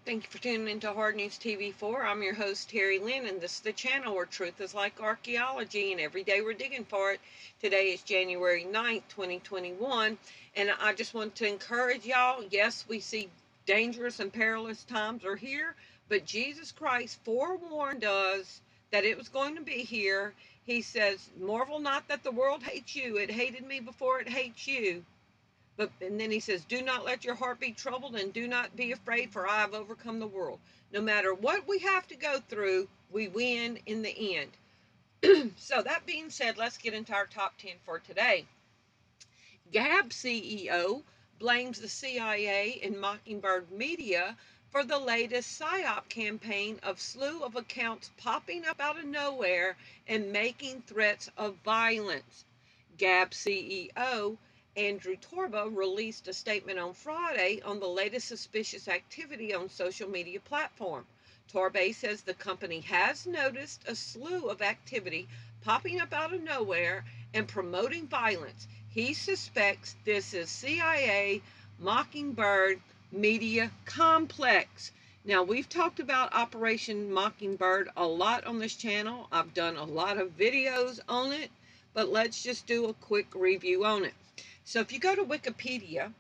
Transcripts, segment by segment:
Thank you for tuning into Hard News TV4. I'm your host, Terry Lynn, and this is the channel where truth is like archaeology, and every day we're digging for it. Today is January 9th, 2021, and I just want to encourage y'all. Yes, we see dangerous and perilous times are here, but Jesus Christ forewarned us that it was going to be here. He says, marvel not that the world hates you. It hated me before it hates you. And then he says, do not let your heart be troubled and do not be afraid, for I have overcome the world. No matter what we have to go through, we win in the end. So that being said, let's get into our top 10 for today. Gab CEO blames the CIA and Mockingbird media for the latest PSYOP campaign of slew of accounts popping up out of nowhere and making threats of violence. Gab CEO Andrew Torba released a statement on Friday on the latest suspicious activity on social media platform. Torba says the company has noticed a slew of activity popping up out of nowhere and promoting violence. He suspects this is CIA Mockingbird media complex. Now, we've talked about Operation Mockingbird a lot on this channel. I've done a lot of videos on it, but let's just do a quick review on it. So if you go to Wikipedia,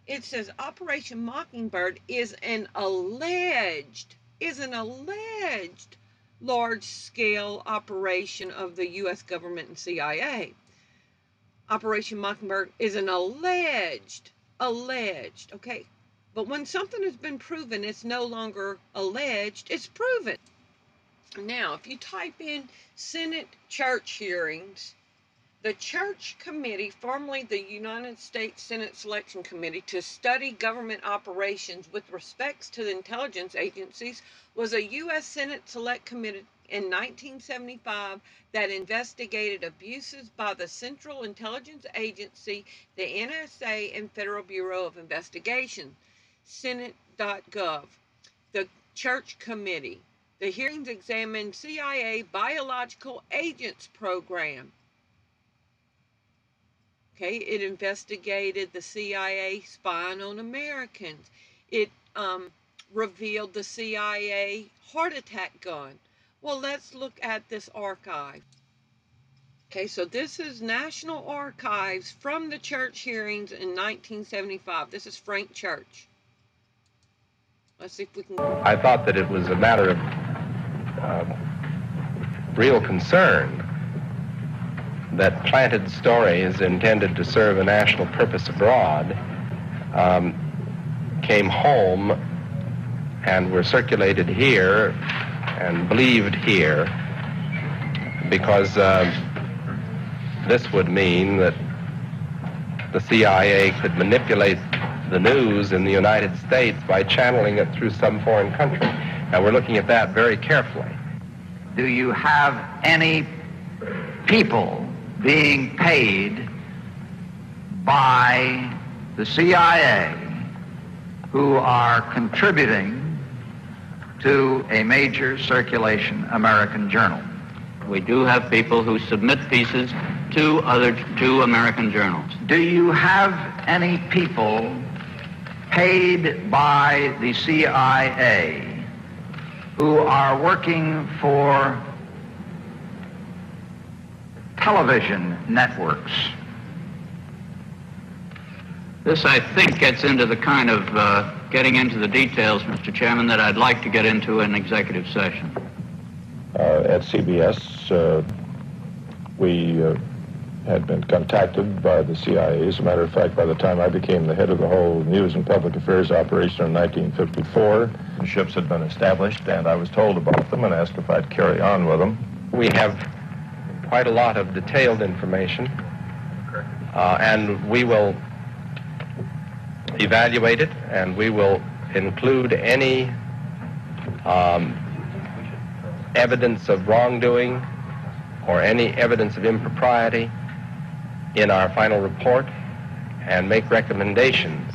it says Operation Mockingbird is an alleged large-scale operation of the U.S. government and CIA. Operation Mockingbird is an alleged, okay? But when something has been proven, it's no longer alleged, it's proven. Now, if you type in Senate church hearings, the Church Committee, formerly the United States Senate Selection Committee to study government operations with respects to the intelligence agencies, was a U.S. Senate Select Committee in 1975 that investigated abuses by the Central Intelligence Agency, the NSA, and Federal Bureau of Investigation. Senate.gov. The Church Committee. The hearings examined CIA Biological Agents Program. Okay, it investigated the CIA spying on Americans. It revealed the CIA heart attack gun. Well, let's look at this archive. Okay, so this is National Archives from the church hearings in 1975. This is Frank Church. Let's see if we can... I thought that it was a matter of real concern that planted stories intended to serve a national purpose abroad came home and were circulated here and believed here, because this would mean that the CIA could manipulate the news in the United States by channeling it through some foreign country. Now, we're looking at that very carefully. Do you have any people being paid by the CIA who are contributing to a major circulation American journal? We do have people who submit pieces to American journals. Do you have any people paid by the CIA who are working for television networks? This, I think, gets into the kind of getting into the details, Mr. Chairman, that I'd like to get into in executive session. At CBS, we had been contacted by the CIA. As a matter of fact, by the time I became the head of the whole news and public affairs operation in 1954, the ships had been established, and I was told about them and asked if I'd carry on with them. We have quite a lot of detailed information, and we will evaluate it, and we will include any evidence of wrongdoing or any evidence of impropriety in our final report and make recommendations.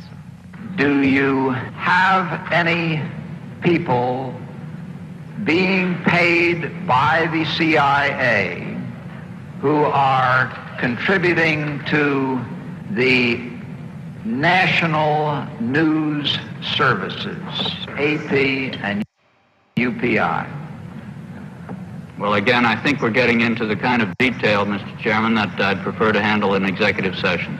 Do you have any people being paid by the CIA who are contributing to the national news services, AP and UPI. Well, again, I think we're getting into the kind of detail, Mr. Chairman, that I'd prefer to handle in executive session.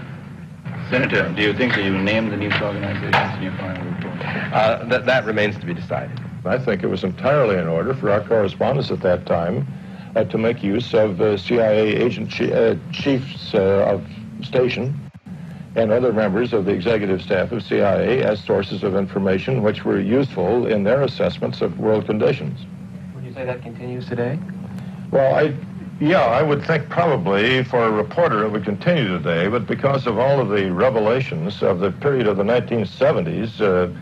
Senator, do you think that you named the news organizations in your final report? That remains to be decided. I think it was entirely in order for our correspondents at that time to make use of CIA agent chiefs of station and other members of the executive staff of CIA as sources of information which were useful in their assessments of world conditions. Would you say that continues today? Well, I would think probably for a reporter it would continue today, but because of all of the revelations of the period of the 1970s,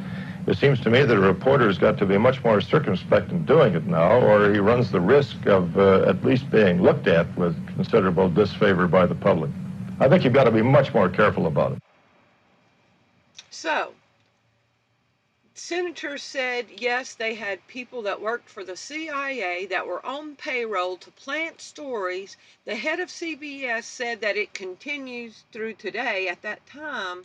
it seems to me that a reporter's got to be much more circumspect in doing it now, or he runs the risk of at least being looked at with considerable disfavor by the public. I think you've got to be much more careful about it. So, senators said, yes, they had people that worked for the CIA that were on payroll to plant stories. The head of CBS said that it continues through today at that time.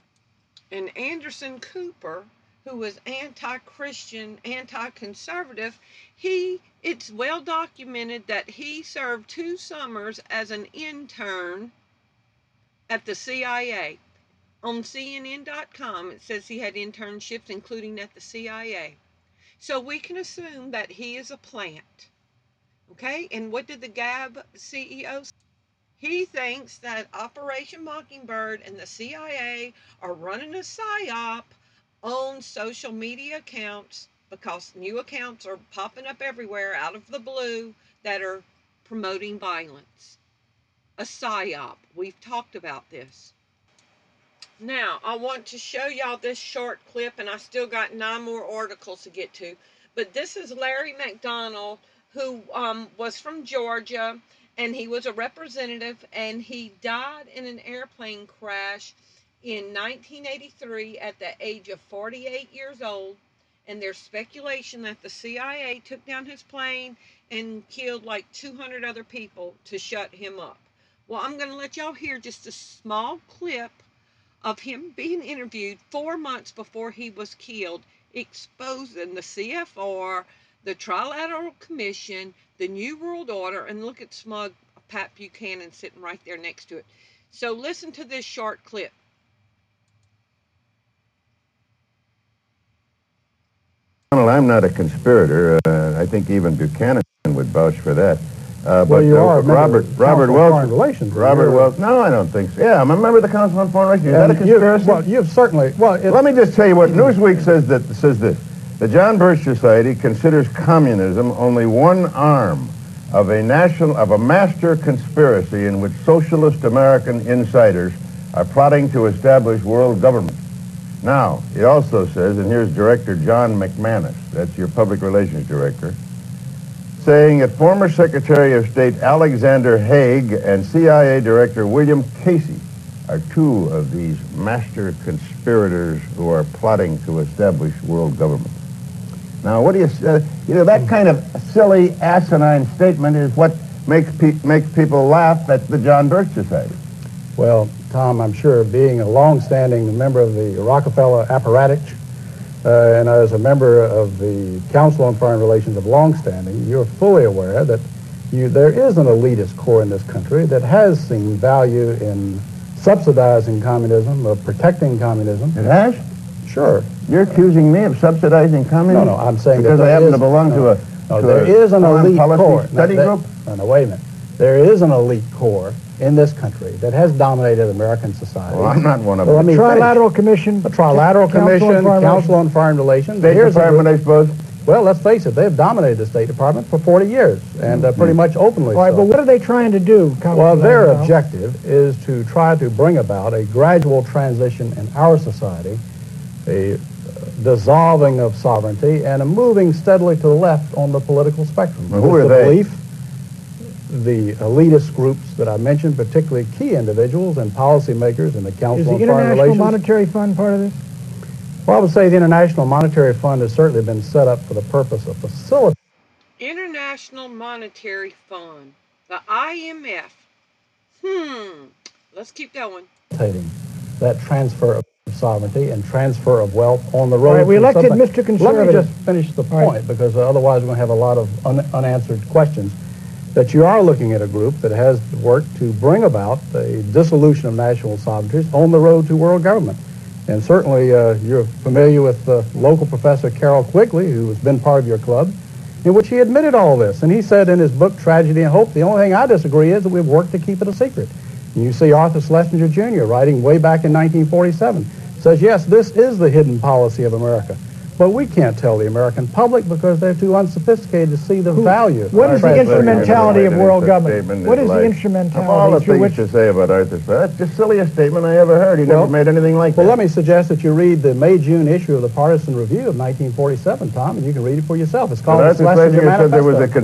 And Anderson Cooper, who was anti-Christian, anti-conservative, it's well documented that he served 2 summers as an intern at the CIA. On CNN.com, it says he had internships, including at the CIA. So we can assume that he is a plant. Okay? And what did the Gab CEO say? He thinks that Operation Mockingbird and the CIA are running a PSYOP on social media accounts because new accounts are popping up everywhere out of the blue that are promoting violence. A PSYOP. We've talked about this. Now, I want to show y'all this short clip, and I still got 9 more articles to get to. But this is Larry McDonald, who was from Georgia, and he was a representative, and he died in an airplane crash in 1983 at the age of 48 years old. And there's speculation that the CIA took down his plane and killed like 200 other people to shut him up. Well, I'm going to let y'all hear just a small clip of him being interviewed 4 months before he was killed, exposing the CFR, the Trilateral Commission, the New World Order, and look at smug Pat Buchanan sitting right there next to it. So listen to this short clip. I'm not a conspirator. I think even Buchanan would vouch for that. Well, you are Robert Wells. Robert Wells. No, I don't think so. Yeah, I'm a member of the Council on Foreign Relations. Is that a conspiracy? You've certainly. Let me just tell you what Newsweek says this. The John Birch Society considers communism only one arm of a master conspiracy in which socialist American insiders are plotting to establish world government. Now, it also says, and here's Director John McManus, that's your public relations director, saying that former Secretary of State Alexander Haig and CIA Director William Casey are 2 of these master conspirators who are plotting to establish world government. Now, what do you say? That kind of silly, asinine statement is what makes people laugh at the John Birch Society. Well, Tom, I'm sure being a long-standing member of the Rockefeller apparatus and as a member of the Council on Foreign Relations of long-standing, you're fully aware that there is an elitist core in this country that has seen value in subsidizing communism, of protecting communism. It has? Sure. You're accusing me of subsidizing communism? No, I'm saying because that I happen to belong to a there is an elite core. Study group? No, wait a minute. There is an elite core in this country that has dominated American society. Well, I'm not one of them. Let me Trilateral Commission. The Trilateral Commission, Council on Foreign Relations. State Department, I suppose. Well, let's face it, they've dominated the State Department for 40 years, and pretty much openly All right, so. but what are they trying to do? Well, their objective is to try to bring about a gradual transition in our society, a dissolving of sovereignty, and a moving steadily to the left on the political spectrum. Well, who are they? The elitist groups that I mentioned, particularly key individuals and policymakers in the Council on Foreign Relations. Is the International Monetary Fund part of this? Well, I would say the International Monetary Fund has certainly been set up for the purpose of facilitating. International Monetary Fund, the IMF. Let's keep going. That transfer of sovereignty and transfer of wealth on the road. All right, we to elected something. Mr. Conservative. Let me just finish the point, Right. because otherwise we're going to have a lot of unanswered questions. That you are looking at a group that has worked to bring about the dissolution of national sovereignties on the road to world government. And certainly you're familiar with local professor Carroll Quigley, who has been part of your club, in which he admitted all this. And he said in his book, Tragedy and Hope, the only thing I disagree is that we've worked to keep it a secret. And you see Arthur Schlesinger Jr. writing way back in 1947, says, yes, this is the hidden policy of America. But we can't tell the American public because they're too unsophisticated to see the value. What is the instrumentality of world government? What is the Of all the instrumentality through things which... to say about Arthur Schlesinger, that's the silliest statement I ever heard. He never made anything like that. Well, let me suggest that you read the May-June issue of the Partisan Review of 1947, Tom, and you can read it for yourself. It's called Arthur Schlesinger Schlesinger said there was a Manifesto.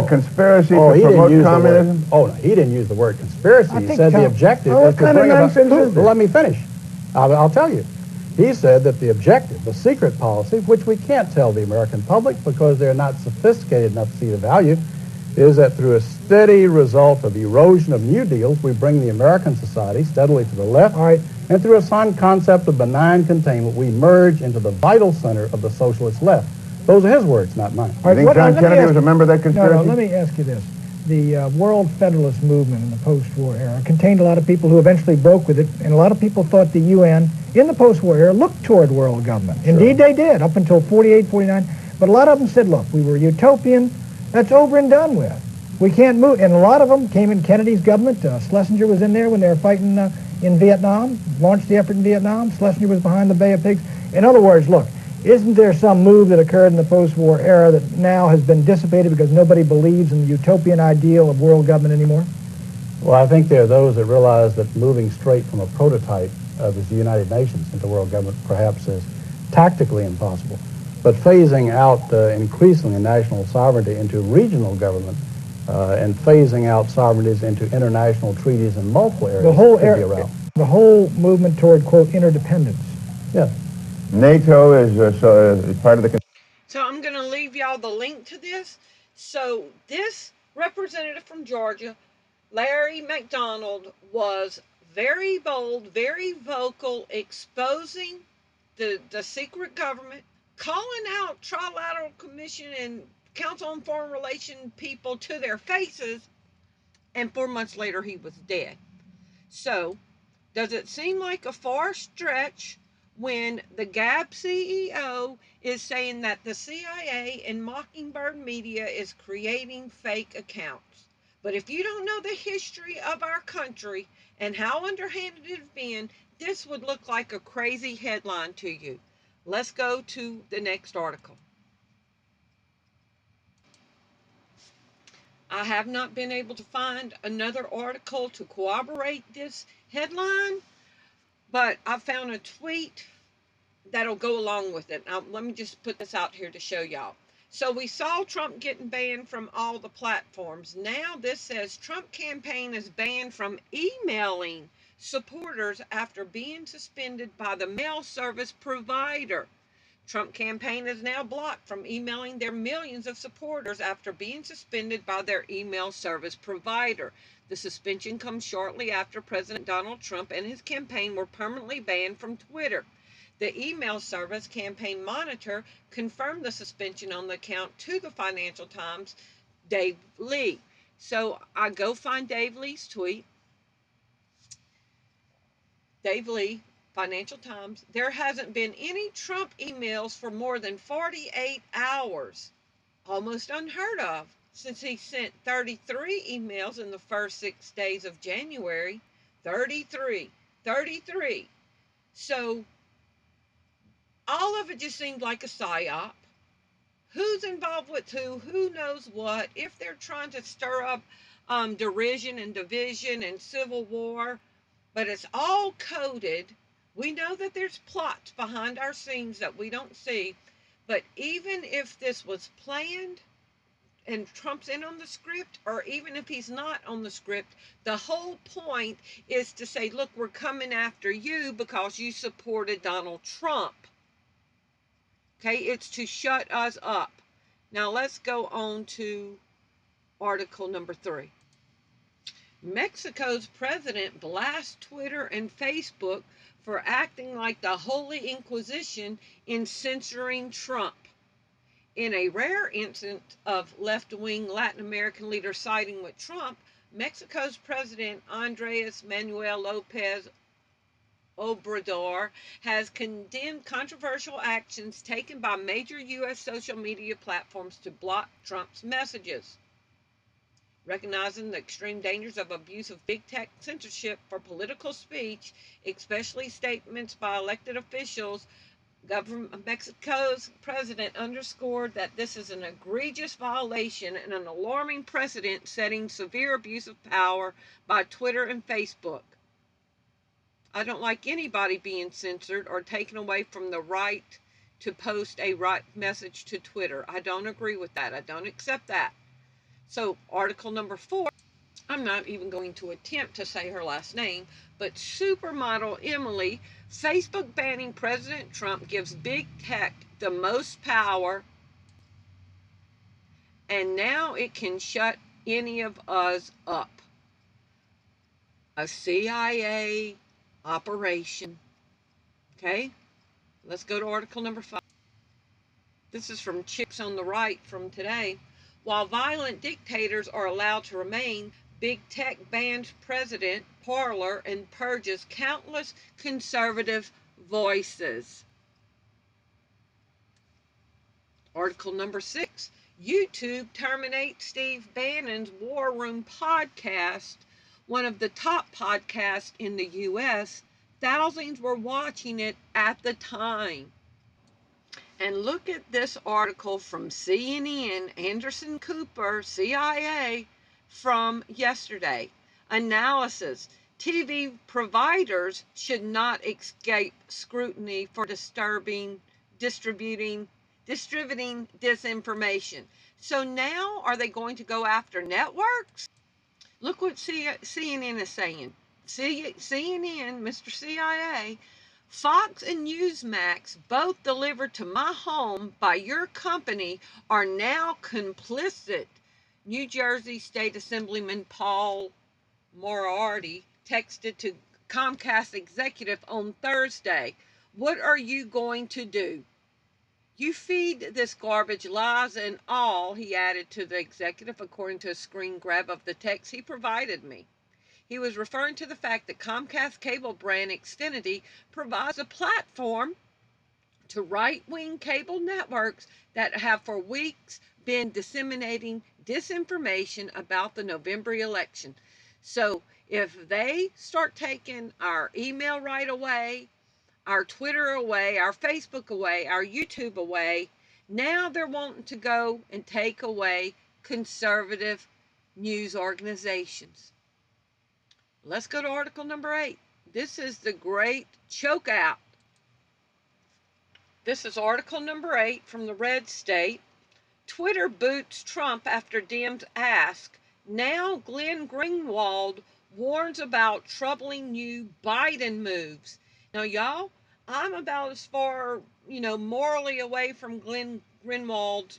conspiracy to promote communism? He didn't use the word conspiracy. He said the objective what was to kind of bring about... nonsense is this? Let me finish. I'll tell you. He said that the objective, the secret policy, which we can't tell the American public because they're not sophisticated enough to see the value, is that through a steady result of erosion of new deals, we bring the American society steadily to the left, and through a sound concept of benign containment, we merge into the vital center of the socialist left. Those are his words, not mine. You think John Kennedy was a member of that conspiracy? No, let me ask you this. The World Federalist Movement in the post-war era contained a lot of people who eventually broke with it, and a lot of people thought the UN in the post-war era looked toward world government. Sure. Indeed they did, up until 48, 49. But a lot of them said, look, we were utopian, that's over and done with. We can't move. And a lot of them came in Kennedy's government. Schlesinger was in there when they were fighting in Vietnam, launched the effort in Vietnam. Schlesinger was behind the Bay of Pigs. In other words, look, isn't there some move that occurred in the post-war era that now has been dissipated because nobody believes in the utopian ideal of world government anymore? Well, I think there are those that realize that moving straight from a prototype of the United Nations into world government perhaps is tactically impossible. But phasing out increasingly national sovereignty into regional government and phasing out sovereignties into international treaties in multiple areas the whole movement toward, quote, interdependence. Yeah. NATO is part of the... So I'm going to leave y'all the link to this. So this representative from Georgia, Larry McDonald, was very bold, very vocal, exposing the secret government, calling out Trilateral Commission and Council on Foreign Relations people to their faces, and 4 months later he was dead. So does it seem like a far stretch when the Gab CEO is saying that the CIA and Mockingbird media is creating fake accounts? But if you don't know the history of our country and how underhanded it's been, this would look like a crazy headline to you. Let's go to the next article. I have not been able to find another article to corroborate this headline, but I found a tweet that'll go along with it. Now, let me just put this out here to show y'all. So we saw Trump getting banned from all the platforms. Now this says Trump campaign is banned from emailing supporters after being suspended by the mail service provider. Trump campaign is now blocked from emailing their millions of supporters after being suspended by their email service provider. The suspension comes shortly after President Donald Trump and his campaign were permanently banned from Twitter. The email service Campaign Monitor confirmed the suspension on the account to the Financial Times' Dave Lee. So I go find Dave Lee's tweet. Dave Lee, Financial Times, there hasn't been any Trump emails for more than 48 hours. Almost unheard of, since he sent 33 emails in the first 6 days of January. 33. So all of it just seemed like a PSYOP. Who's involved with who knows what, if they're trying to stir up derision and division and civil war, but it's all coded. We know that there's plots behind our scenes that we don't see, but even if this was planned and Trump's in on the script, or even if he's not on the script, the whole point is to say, look, we're coming after you because you supported Donald Trump. Okay, it's to shut us up. Now let's go on to article number 3. Mexico's president blasts Twitter and Facebook for acting like the Holy Inquisition in censoring Trump. In a rare instance of left-wing Latin American leaders siding with Trump, Mexico's President Andres Manuel Lopez Obrador has condemned controversial actions taken by major U.S. social media platforms to block Trump's messages. Recognizing the extreme dangers of abuse of big tech censorship for political speech, especially statements by elected officials, Mexico's president underscored that this is an egregious violation and an alarming precedent setting severe abuse of power by Twitter and Facebook. I don't like anybody being censored or taken away from the right to post a right message to Twitter. I don't agree with that. I don't accept that. So, article number 4, I'm not even going to attempt to say her last name, but supermodel Emily, Facebook banning President Trump gives big tech the most power, and now it can shut any of us up. A CIA operation. Okay, let's go to article number 5. This is from Chicks on the Right from today. While violent dictators are allowed to remain, big tech bans President, Parler, and Purges countless conservative voices. Article number 6. YouTube terminates Steve Bannon's War Room podcast, one of the top podcasts in the U.S. Thousands were watching it at the time. And look at this article from CNN, Anderson Cooper, CIA, from yesterday. Analysis. TV providers should not escape scrutiny for distributing disinformation. So now are they going to go after networks? Look what CNN is saying. CNN, Mr. CIA, Fox and Newsmax, both delivered to my home by your company, are now complicit. New Jersey State Assemblyman Paul Moriarty texted to Comcast executive on Thursday. What are you going to do? You feed this garbage lies and all, he added to the executive, according to a screen grab of the text he provided me. He was referring to the fact that Comcast cable brand Xfinity provides a platform to right-wing cable networks that have for weeks been disseminating disinformation about the November election. So if they start taking our email right away, our Twitter away, our Facebook away, our YouTube away, now they're wanting to go and take away conservative news organizations. Let's go to article number 8. This is the great choke out. This is article number 8 from the Red State. Twitter boots Trump after Dems ask. Now Glenn Greenwald warns about troubling new Biden moves. Now, y'all, I'm about as far, morally away from Glenn Greenwald,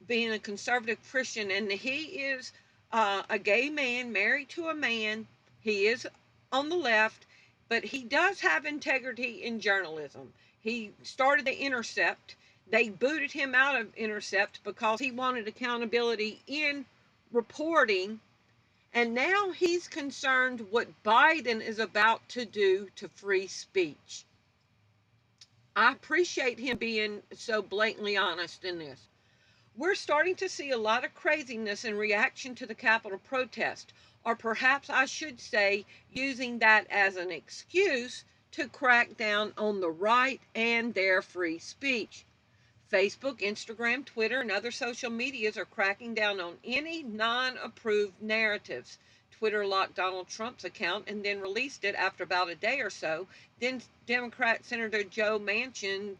being a conservative Christian, and he is a gay man married to a man. He is on the left, but he does have integrity in journalism. He started The Intercept. They booted him out of Intercept because he wanted accountability in reporting. And now he's concerned what Biden is about to do to free speech. I appreciate him being so blatantly honest in this. We're starting to see a lot of craziness in reaction to the Capitol protest, or perhaps I should say using that as an excuse to crack down on the right and their free speech. Facebook, Instagram, Twitter, and other social medias are cracking down on any non-approved narratives. Twitter locked Donald Trump's account and then released it after about a day or so. Then Democrat Senator Joe Manchin,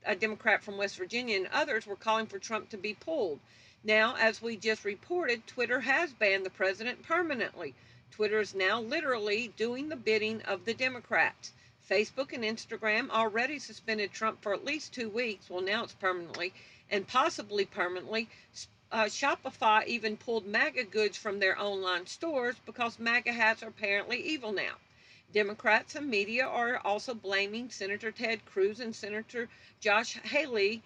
a Democrat from West Virginia, and others were calling for Trump to be pulled. Now, as we just reported, Twitter has banned the president permanently. Twitter is now literally doing the bidding of the Democrats. Facebook and Instagram already suspended Trump for at least 2 weeks. Well, now it's permanently, and possibly permanently Shopify even pulled MAGA goods from their online stores because MAGA hats are apparently evil now. Democrats and media are also blaming Senator Ted Cruz and Senator Josh Haley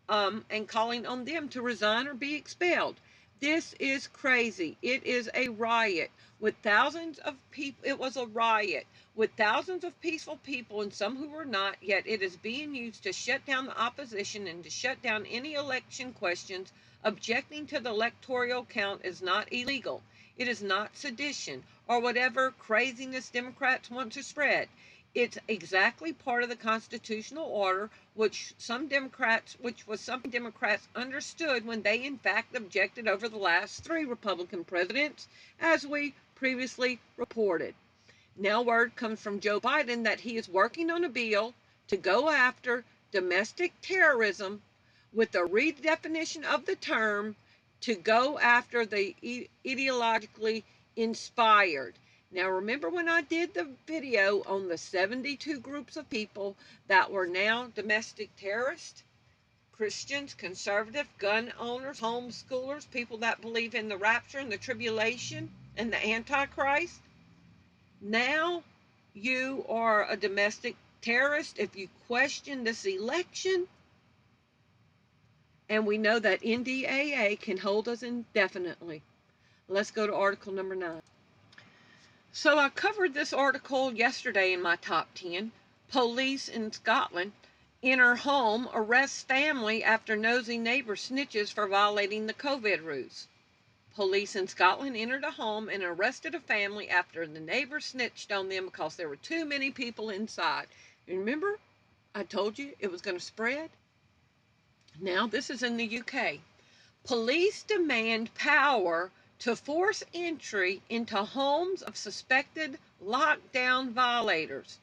and calling on them to resign or be expelled. This is crazy. It is a riot with thousands of people. It was a riot with thousands of peaceful people and some who were not, yet it is being used to shut down the opposition and to shut down any election questions. Objecting to the electoral count is not illegal. It is not sedition or whatever craziness Democrats want to spread. It's exactly part of the constitutional order, which was something Democrats understood when they in fact objected over the last 3 Republican presidents, as we previously reported. Now word comes from Joe Biden that he is working on a bill to go after domestic terrorism with a redefinition of the term to go after the ideologically inspired. Now remember when I did the video on the 72 groups of people that were now domestic terrorists? Christians, conservative, gun owners, homeschoolers, people that believe in the rapture and the tribulation and the Antichrist. Now you are a domestic terrorist if you question this election. And we know that NDAA can hold us indefinitely. Let's go to article number 9. So I covered this article yesterday in my top 10. Police in Scotland enter home, arrests family after nosy neighbor snitches for violating the COVID rules. Police in Scotland entered a home and arrested a family after the neighbor snitched on them because there were too many people inside. Remember, I told you it was going to spread? Now, this is in the UK. Police demand power to force entry into homes of suspected lockdown violators.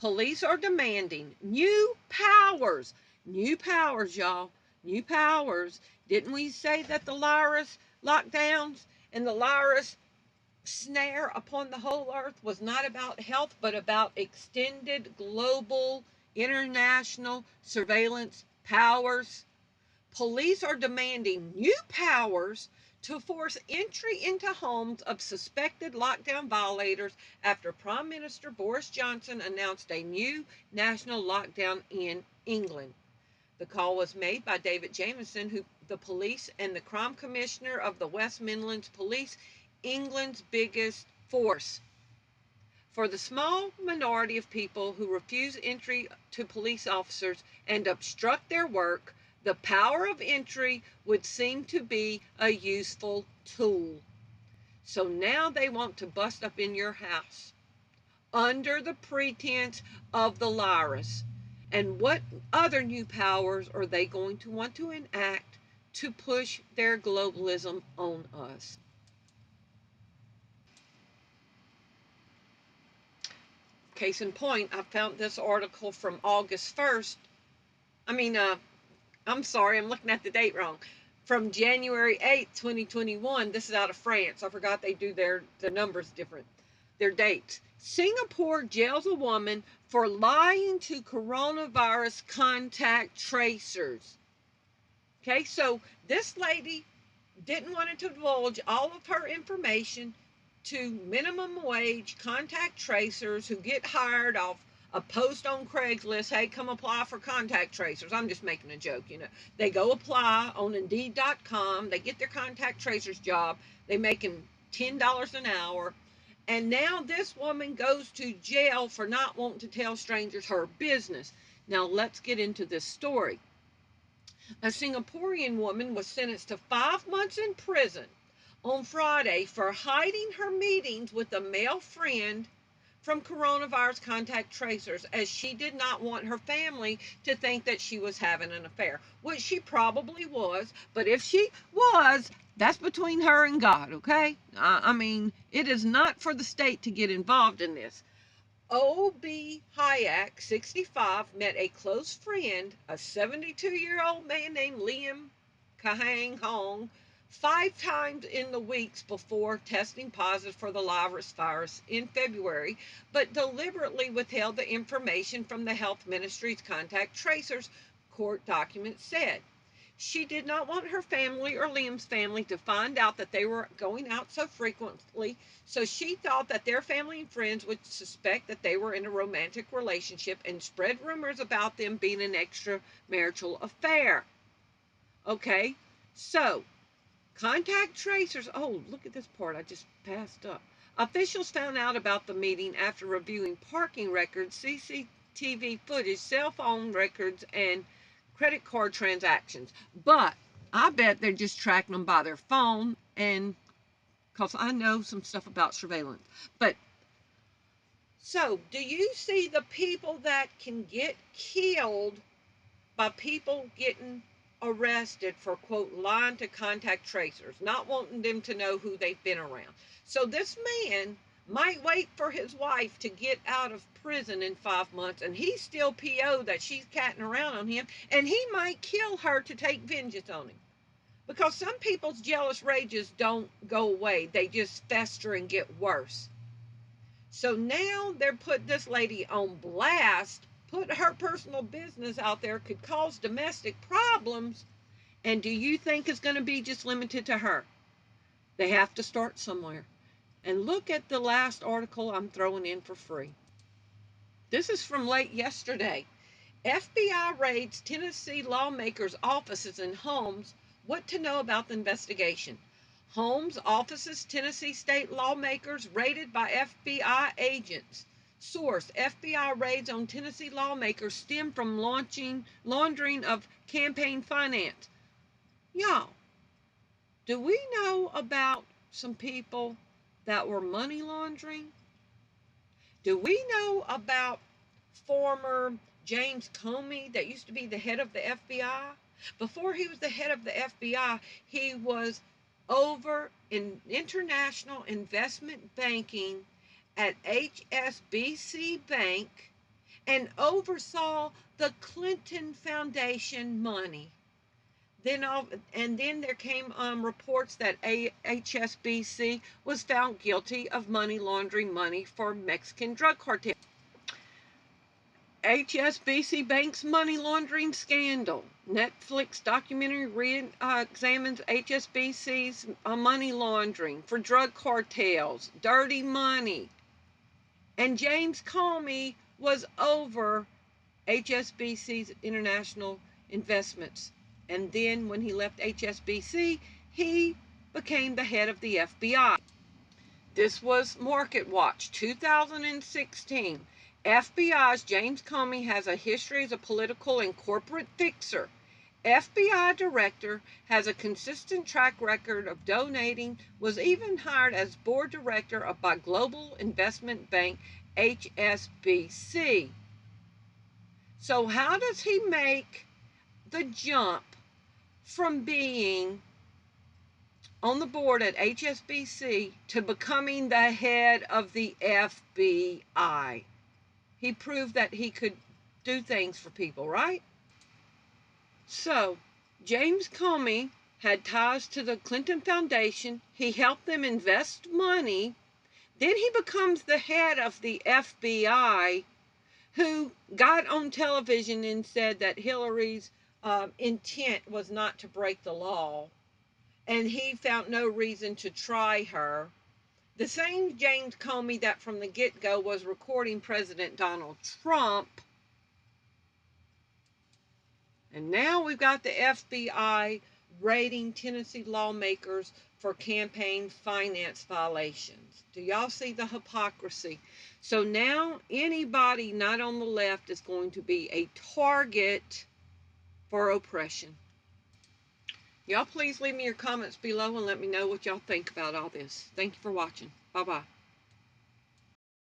Police are demanding new powers. New powers, y'all. New powers. Didn't we say that the virus lockdowns and the virus snare upon the whole earth was not about health, but about extended global international surveillance powers? Police are demanding new powers to force entry into homes of suspected lockdown violators after Prime Minister Boris Johnson announced a new national lockdown in England. The call was made by David Jameson, the police and the crime commissioner of the West Midlands Police, England's biggest force. For the small minority of people who refuse entry to police officers and obstruct their work, the power of entry would seem to be a useful tool. So now they want to bust up in your house under the pretense of the virus. And what other new powers are they going to want to enact to push their globalism on us? Case in point, I found this article from August 1st. I'm sorry, I'm looking at the date wrong. From January 8th, 2021. This is out of France. I forgot they do the numbers different. Their dates. Singapore jails a woman for lying to coronavirus contact tracers. Okay, so this lady didn't want to divulge all of her information to minimum wage contact tracers who get hired off a post on Craigslist. Hey, come apply for contact tracers. I'm just making a joke, you know. They go apply on Indeed.com. They get their contact tracers job. They making $10 an hour. And now this woman goes to jail for not wanting to tell strangers her business. Now let's get into this story. A Singaporean woman was sentenced to 5 months in prison on Friday for hiding her meetings with a male friend from coronavirus contact tracers, as she did not want her family to think that she was having an affair, which she probably was. But if she was, that's between her and God, okay? It is not for the state to get involved in this. O.B. Hayek, 65, met a close friend, a 72-year-old man named Liam Kahang Hong, 5 times in the weeks before testing positive for the virus in February, but deliberately withheld the information from the health ministry's contact tracers, court documents said. she did not want her family or Liam's family to find out that they were going out so frequently, so she thought that their family and friends would suspect that they were in a romantic relationship and spread rumors about them being an extramarital affair. Okay, so contact tracers. Oh, look at this part I just passed up. Officials found out about the meeting after reviewing parking records, CCTV footage, cell phone records, and credit card transactions. But I bet they're just tracking them by their phone, and because I know some stuff about surveillance. But so, do you see the people that can get killed by people getting arrested for, quote, lying to contact tracers, not wanting them to know who they've been around? So this man might wait for his wife to get out of prison in 5 months, and he's still PO that she's catting around on him, and he might kill her to take vengeance on him. Because some people's jealous rages don't go away. They just fester and get worse. So now they're putting this lady on blast. Put her personal business out there could cause domestic problems. And do you think it's going to be just limited to her? They have to start somewhere. And look at the last article I'm throwing in for free. This is from late yesterday. FBI raids Tennessee lawmakers' offices and homes. What to know about the investigation. Homes, offices, Tennessee state lawmakers raided by FBI agents. Source, FBI raids on Tennessee lawmakers stem from laundering of campaign finance. Y'all, do we know about some people that were money laundering? Do we know about former James Comey that used to be the head of the FBI? Before he was the head of the FBI, he was over in international investment banking at HSBC Bank and oversaw the Clinton Foundation money. Then there came reports that HSBC was found guilty of money laundering money for Mexican drug cartel. HSBC Bank's money laundering scandal. Netflix documentary re-examines HSBC's money laundering for drug cartels, dirty money. And James Comey was over HSBC's international investments. And then when he left HSBC, he became the head of the FBI. This was Market Watch, 2016. FBI's James Comey has a history as a political and corporate fixer. FBI director has a consistent track record of donating, was even hired as board director by global investment bank HSBC. So how does he make the jump from being on the board at HSBC to becoming the head of the FBI? He proved that he could do things for people, right? So, James Comey had ties to the Clinton Foundation. He helped them invest money. Then he becomes the head of the FBI, who got on television and said that Hillary's intent was not to break the law. And he found no reason to try her. The same James Comey that from the get-go was recording President Donald Trump. And now we've got the FBI raiding Tennessee lawmakers for campaign finance violations. Do y'all see the hypocrisy? So now anybody not on the left is going to be a target for oppression. Y'all please leave me your comments below and let me know what y'all think about all this. Thank you for watching. Bye-bye.